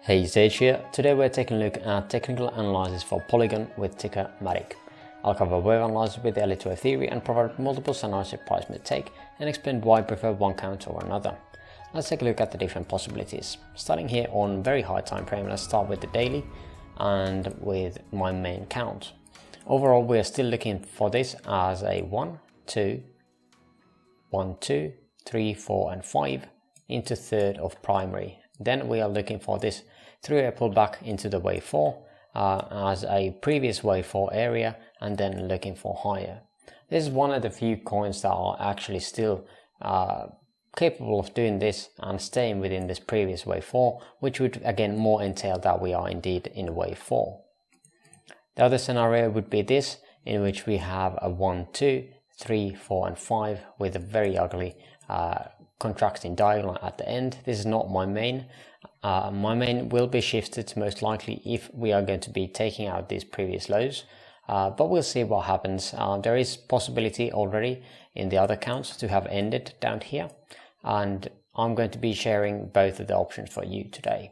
Hey, Sage here. Today we're taking a look at technical analysis for Polygon with ticker MATIC. I'll cover wave analysis with the Elliott Wave theory and provide multiple scenarios a price may take and explain why I prefer one count over another. Let's take a look at the different possibilities. Starting here on very high time frame, let's start with the daily and with my main count. Overall, we are still looking for this as a 1, 2, 1, 2, 3, 4 and 5 into third of primary. Then we are looking for this 3-way pullback into the wave 4 as a previous wave 4 area, and then looking for higher. This is one of the few coins that are actually still capable of doing this and staying within this previous wave 4, which would again more entail that we are indeed in wave 4. The other scenario would be this, in which we have a 1, 2, 3, 4 and 5 with a very ugly contracting diagonal at the end. This is not my main. My main will be shifted most likely if we are going to be taking out these previous lows, but we'll see what happens. There is possibility already in the other counts to have ended down here, and I'm going to be sharing both of the options for you today.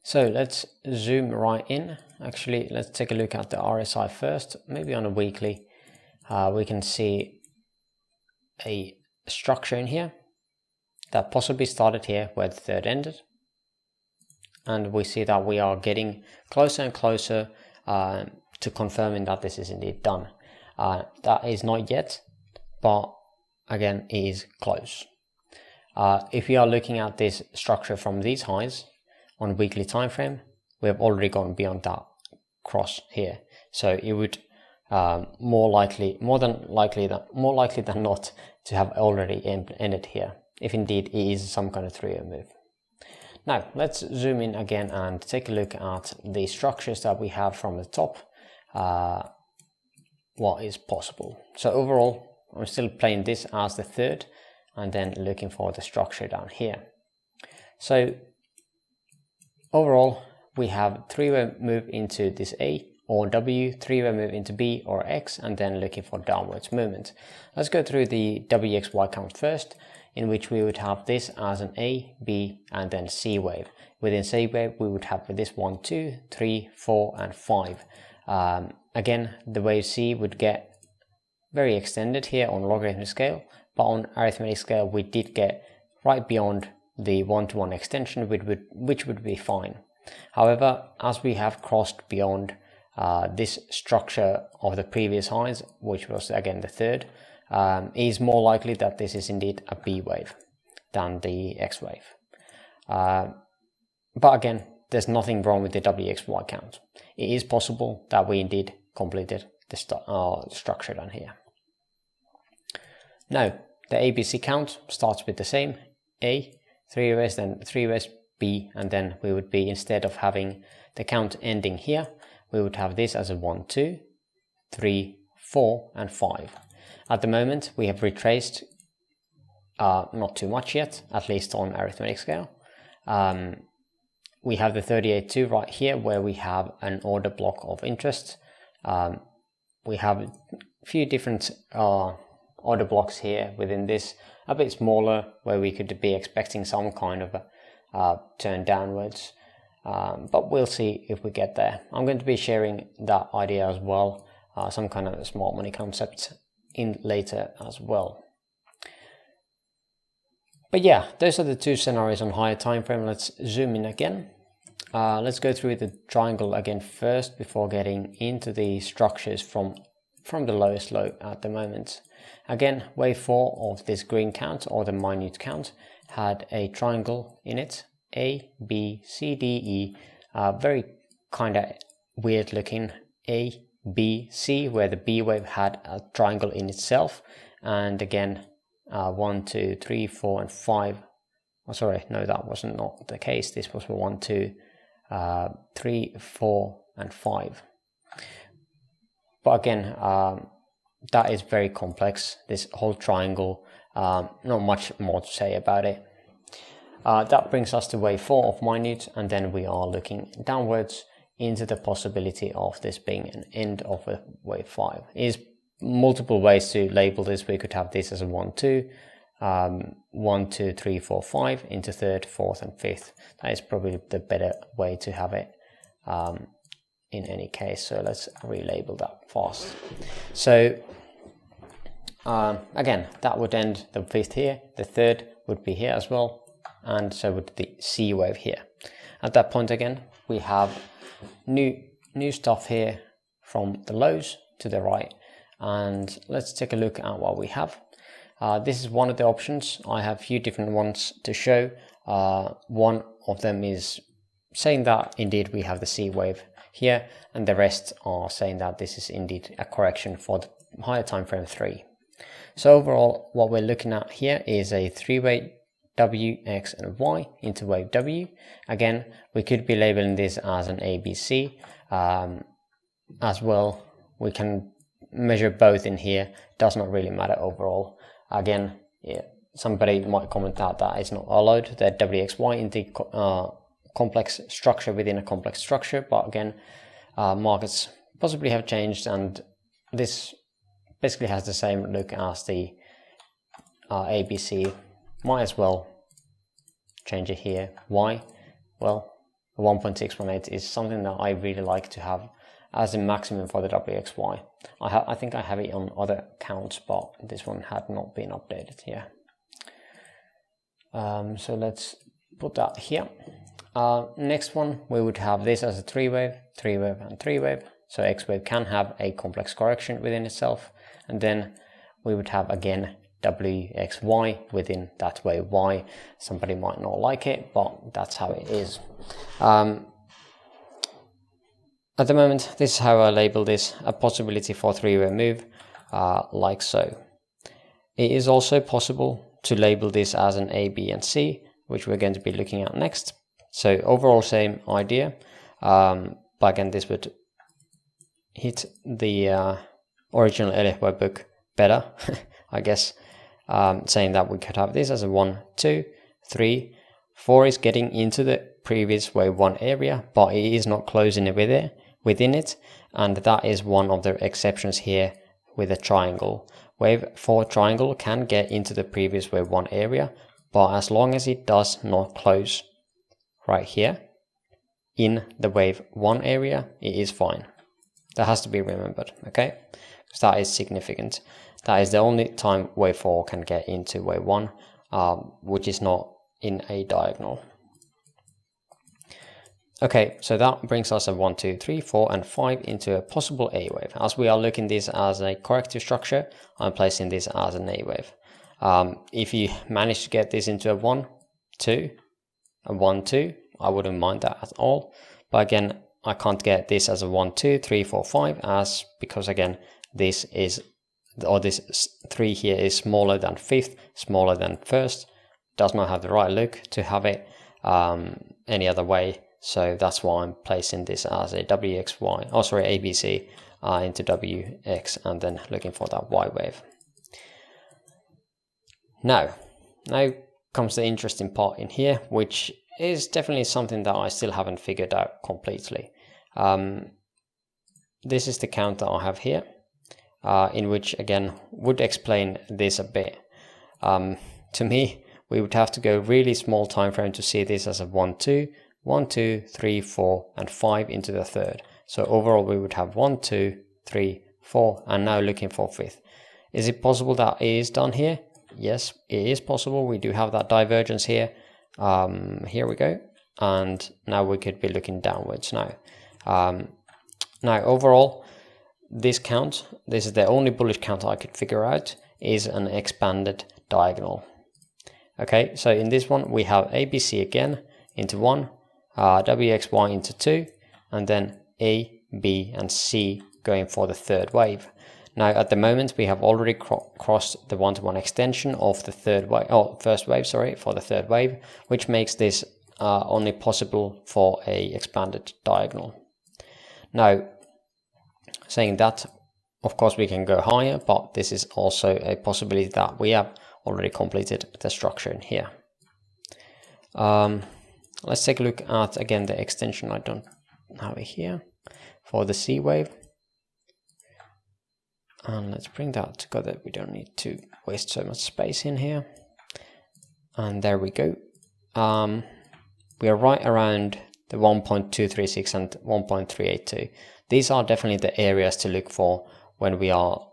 So let's zoom right in. Actually, let's take a look at the RSI first. Maybe on a weekly we can see a structure in here that possibly started here where the third ended, and we see that we are getting closer and closer to confirming that this is indeed done. That is not yet, but again it is close. If we are looking at this structure from these highs on weekly time frame, we have already gone beyond that cross here, so it would more likely than not to have already ended here, if indeed it is some kind of 3-year move. Now let's zoom in again and take a look at the structures that we have from the top, what is possible. So overall, I'm still playing this as the third and then looking for the structure down here. So overall, we have 3-way move into this A or W, 3-way move into B or X, and then looking for downwards movement. Let's go through the WXY count first, in which we would have this as an A, B, and then C wave. Within C wave, we would have this 1, 2, 3, 4, and 5. Again, the wave C would get very extended here on logarithmic scale, but on arithmetic scale, we did get right beyond the 1-to-1 extension, which would be fine. However, as we have crossed beyond this structure of the previous highs, which was again the third, it is more likely that this is indeed a B wave than the X wave. But again, there's nothing wrong with the WXY count. It is possible that we indeed completed the structure down here. Now, the ABC count starts with the same A, 3 ways, then 3 ways, B, and then we would be, instead of having the count ending here, we would have this as a 1, 2, 3, 4, and 5. At the moment, we have retraced not too much yet, at least on arithmetic scale. We have the 38.2 right here, where we have an order block of interest. We have a few different order blocks here within this, a bit smaller, where we could be expecting some kind of a turn downwards. But we'll see if we get there. I'm going to be sharing that idea as well, some kind of smart money concept in later as well. But yeah, those are the two scenarios on higher time frame. Let's zoom in again. Let's go through the triangle again first before getting into the structures from the lowest low at the moment. Again, wave 4 of this green count, or the minute count, had a triangle in it. A, B, C, D, E, very kind of weird looking A, B, C, where the B wave had a triangle in itself, and again 1, 2, 3, 4 and 5. Oh, sorry, no, that wasn't not the case. This was 1, 2, 3, 4 and 5. But again, that is very complex, this whole triangle. Not much more to say about it. That brings us to wave 4 of minute, and then we are looking downwards into the possibility of this being an end of a wave 5. There's multiple ways to label this. We could have this as a 1, 2, 1, 2, 3, 4, 5 into third, fourth and fifth. That is probably the better way to have it in any case. So let's relabel that fast. So again, that would end the fifth here, the third would be here as well, and so would the C wave here. At that point again, we have new stuff here from the lows to the right, and let's take a look at what we have. This is one of the options. I have a few different ones to show. One of them is saying that indeed we have the C wave here, and the rest are saying that this is indeed a correction for the higher time frame 3. So overall, what we're looking at here is a three-way W, X and Y into wave W. Again, we could be labeling this as an ABC as well. We can measure both in here, does not really matter overall. Again, yeah, somebody might comment that that is not allowed, that WXY in the complex structure within a complex structure, but again, markets possibly have changed, and this basically has the same look as the ABC. Might as well change it here. Why? Well, 1.618 is something that I really like to have as a maximum for the WXY. I think I have it on other accounts, but this one had not been updated here. So let's put that here. Next one, we would have this as a three-wave, three-wave and three-wave. So X-wave can have a complex correction within itself. And then we would have again WXY within that wave Y. Somebody might not like it, but that's how it is. At the moment, this is how I label this, a possibility for three-way move, like so. It is also possible to label this as an A, B and C, which we're going to be looking at next. So overall same idea, but again this would hit the original Elliott Wave book better, I guess, saying that we could have this as a 1, 2, 3, 4 is getting into the previous wave 1 area, but it is not closing it within it, and that is one of the exceptions here with a triangle. Wave 4 triangle can get into the previous wave 1 area, but as long as it does not close right here in the wave 1 area, it is fine. That has to be remembered, okay? Because that is significant. That is the only time wave 4 can get into wave 1, which is not in a diagonal. Okay, so that brings us a 1, 2, 3, 4 and 5 into a possible A wave. As we are looking this as a corrective structure, I'm placing this as an A wave. If you manage to get this into a 1, 2, a 1, 2, I wouldn't mind that at all. But again, I can't get this as a 1, 2, 3, 4, 5 because again, this is, or this 3 here is smaller than fifth, smaller than first. Does not have the right look to have it any other way. So that's why I'm placing this as a WXY, oh sorry, ABC into WX and then looking for that Y wave. Now comes the interesting part in here, which is definitely something that I still haven't figured out completely. This is the count that I have here, in which again would explain this a bit. To me, we would have to go really small time frame to see this as a 1, 2, 1, 2, 3, 4 and 5 into the third. So overall we would have 1, 2, 3, 4 and now looking for fifth. Is it possible that it is done here? Yes, it is possible. We do have that divergence here. Here we go. And now we could be looking downwards now. Now overall, this count, this is the only bullish count I could figure out, is an expanded diagonal. Okay, so in this one we have ABC again into 1, WXY into 2, and then A, B and C going for the third wave. Now at the moment we have already crossed the one-to-one extension of the third wave, first wave, sorry, for the third wave, which makes this only possible for a expanded diagonal. Now, saying that, of course we can go higher, but this is also a possibility that we have already completed the structure in here. Let's take a look at again the extension. I don't have it here for the C wave. And let's bring that together. We don't need to waste so much space in here. And there we go. We are right around the 1.236 and 1.382. These are definitely the areas to look for when we are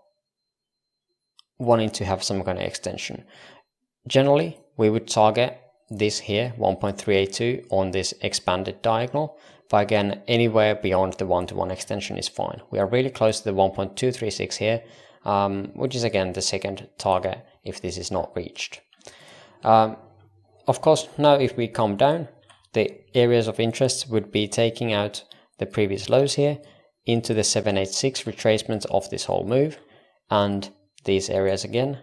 wanting to have some kind of extension. Generally, we would target this here, 1.382, on this expanded diagonal. But again, anywhere beyond the 1-to-1 extension is fine. We are really close to the 1.236 here, which is again the second target if this is not reached. Of course, now if we come down, the areas of interest would be taking out the previous lows here into the 786 retracement of this whole move, and these areas again.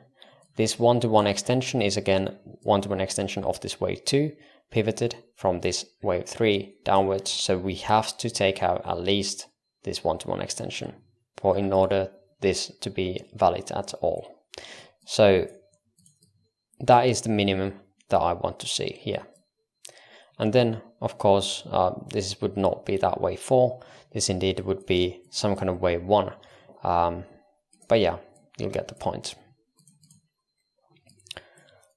This 1-to-1 extension is again 1-to-1 extension of this wave 2, pivoted from this wave 3 downwards, so we have to take out at least this 1-to-1 extension in order this to be valid at all. So that is the minimum that I want to see here. And then of course this would not be that wave 4, this indeed would be some kind of wave 1, but yeah, you'll get the point.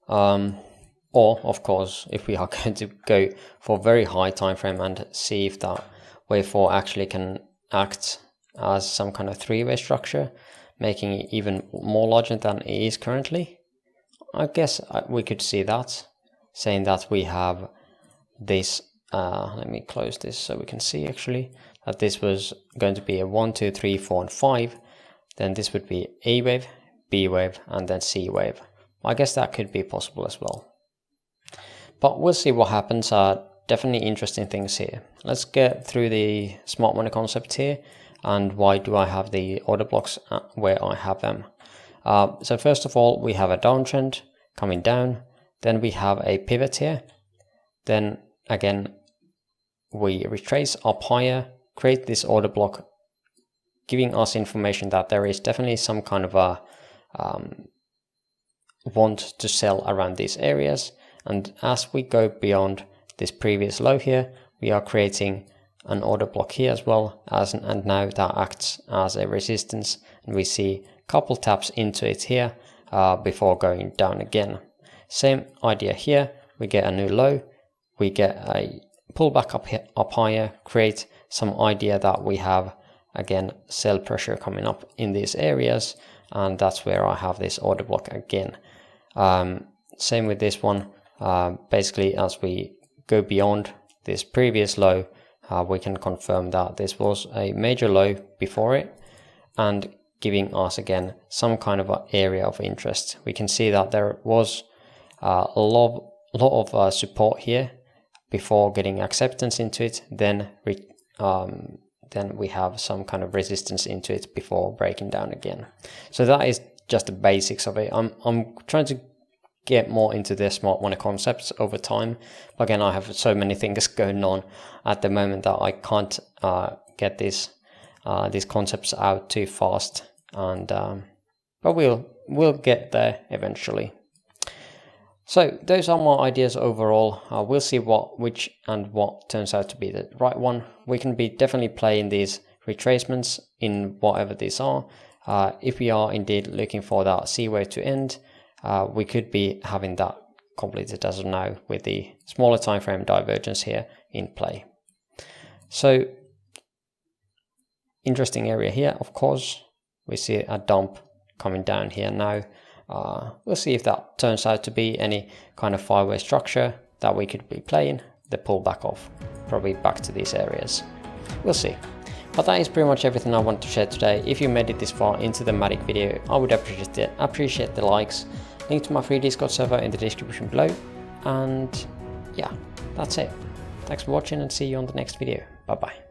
Or of course, if we are going to go for very high time frame and see if that wave 4 actually can act as some kind of three-way structure, making it even more larger than it is currently, I guess we could see that, saying that we have this, let me close this so we can see actually, that this was going to be a 1, 2, 3, 4 and 5, then this would be A wave, B wave and then C wave. I guess that could be possible as well. But we'll see what happens. Definitely interesting things here. Let's get through the smart money concept here and why do I have the order blocks where I have them. So first of all, we have a downtrend coming down, then we have a pivot here, then again we retrace up higher, create this order block, giving us information that there is definitely some kind of a want to sell around these areas. And as we go beyond this previous low here, we are creating an order block here as well, and now that acts as a resistance, and we see a couple taps into it here before going down again. Same idea here, we get a new low, we get a pullback up higher, create some idea that we have again sell pressure coming up in these areas, and that's where I have this order block again. Same with this one. Basically, as we go beyond this previous low, we can confirm that this was a major low before it, and giving us again some kind of an area of interest. We can see that there was a lot of support here before getting acceptance into it, then we have some kind of resistance into it before breaking down again. So that is just the basics of it. I'm trying to get more into the smart money concepts over time. But again, I have so many things going on at the moment that I can't get these concepts out too fast. And but we'll get there eventually. So those are my ideas overall. We'll see which turns out to be the right one. We can be definitely playing these retracements in whatever these are. If we are indeed looking for that C wave to end, we could be having that completed as of now with the smaller time frame divergence here in play. So interesting area here, of course. We see a dump coming down here now. We'll see if that turns out to be any kind of five-way structure that we could be playing, the pullback off, probably back to these areas. We'll see. But that is pretty much everything I want to share today. If you made it this far into the MATIC video, I would appreciate the likes. Link to my free Discord server in the description below. And yeah, that's it. Thanks for watching and see you on the next video. Bye bye.